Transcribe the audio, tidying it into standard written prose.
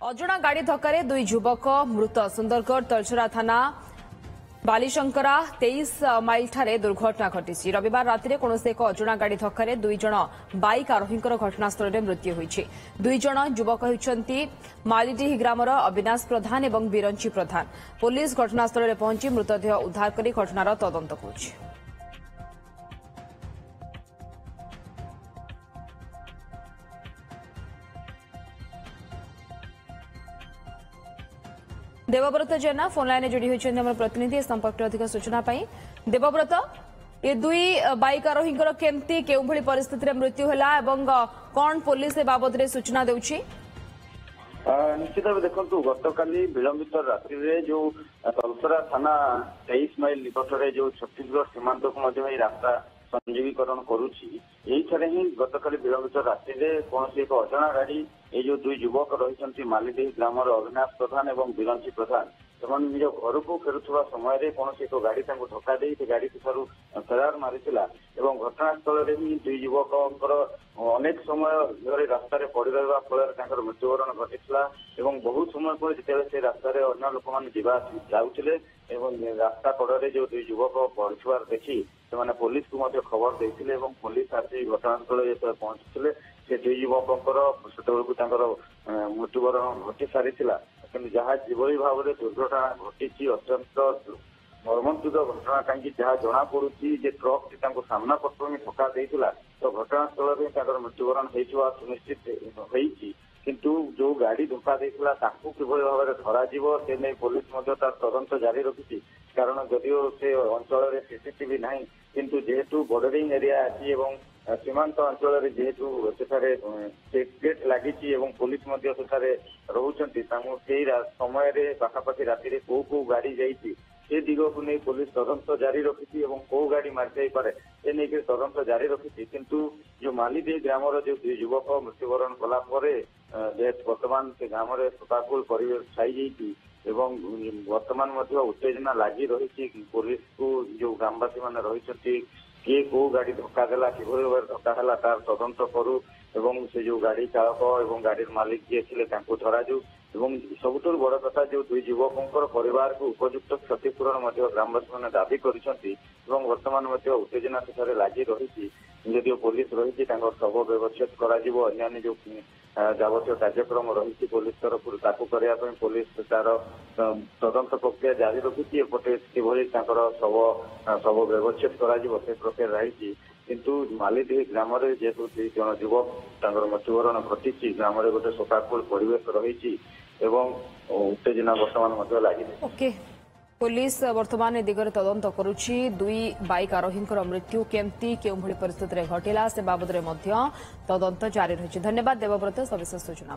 अजଣା गाड़ी धक्का दुई युवक मृत सुंदरगढ़ तलचरा थाना बालीशंकरा 23 माइल ठारे दुर्घटना घटी। रविवार राति कौन एक अजଣା गाड़ी धक्का दुई जन बाइक आरोही घटनास्थल में मृत्यु होती। दुई जन युवक होती मालीडीह ग्रामर अविनाश प्रधान और बिरंची प्रधान। पुलिस घटनास्थल में पहुंची मृतदेह उद्धार कर घटनार तदंत करुछि। देवव्रत जेना फोन लाइन जोड़ी होती प्रतिनिधि संपर्क अधिक सूचना देवव्रत ये दुई बाइक आरोही केमती केउ भली परिस्थिति मृत्यु है कौन पुलिस ए बाबद रे सूचना देउछि? निश्चित भाव देखु गतकाली विलंबित रात्रि में जो तलसरा थाना 23 माइल निकट में जो छत्तीसगढ़ सीमांत को रास्ता संजीवीकरण करुछि ही गतकाली विलंबित रात्रि में कौन एक अजଣା गाड़ी ये जो दुई युवक रही मालीडीह ग्रामर अविनाश प्रधान और बिरंची प्रधान से निज घर को फेरुवा समय कौन एक गाड़ी धक्का दे गाड़ी फेरार मारी घटनास्थल में ही दुई युवक अनेक समय रास्ता पड़ रहा फल मृत्युवरण घटी बहुत समय पर जिते से रास्ता अन्य लोक मैंने जाऊे रास्ता कड़े जो दुई युवक पड़ुआर देखी से पुलिस को खबर देते पुलिस आसी घटनास्थल जो पहुंची से दुई युवक से मृत्युवरण घटी सारी जहाँ जीवरी भाव में दुर्घटना घटी अत्यंत मर्मन्तुद घटना कहीं जहाँ जना पड़ी ट्रक टी सामना पत्र में धक्का देता तो घटनास्थल में मृत्युवरण होता सुनिश्चित होती किंतु जो गाड़ी धक्का देता किभली भाव में धराजिव से नहीं पुलिस तदंत जारी रखी कारण जदिव से अंचल सीसीटीवी ना किंतु जेहेतु बॉर्डरिंग एरिया अच्छी सीमांत अंचल जेहेतु सेठारे चेक गेट लगी पुलिस रोचंती समय पाखापाखि राति को गाड़ी जाइए से दिग को नहीं पुलिस तदंत जारी रखी कौ गाड़ी मारी जापे ये नहीं तदंत जारी रखी किंतु जो मालीडीह ग्रामर जो युवक मृत्युवरण कलापर जेहेतु बर्तमान से ग्राम शोकाकुल परिवेश छाई वर्तमान उत्तेजना लगी रही पुलिस को जो ग्रामवासी मैंने रही किए कौ गाड़ी धक्का देला किभली भाव धक्का है तार तदंत करू एवं से जो गाड़ी चालक और गाड़ी मालिक जी थे धरा जाऊ सबुठ बड़ कथा जो दुई युवकों परिवार को उपयुक्त क्षतिपूरण ग्रामवासी मैंने दाबी करतमान उत्तेजना सेठारे लगी रही जदिव पुलिस रही शव व्यवच्छेद कर जो जावतीय कार्यक्रम रही पुलिस तरफ करने पुलिस तार तदंत प्रक्रिया जारी रखी एपटे किभली शव व्यवच्छेद कर प्रक्रिया रही किंतु मालीडीह ग्राम जेहेतु दुई जन युवक मृत्युवरण घटी ग्राम गोटे शोकाकुल परिवेश रही उत्तेजना वर्तमान लगी। पुलिस वर्तमान ए दिगरे तदंत करुछि। दुई बाइक आरोही मृत्यु केमती केउ भली परिस्थिति घटिला से बाबद तदंत जारी रही। धन्यवाद देवव्रत सविशेष सूचना।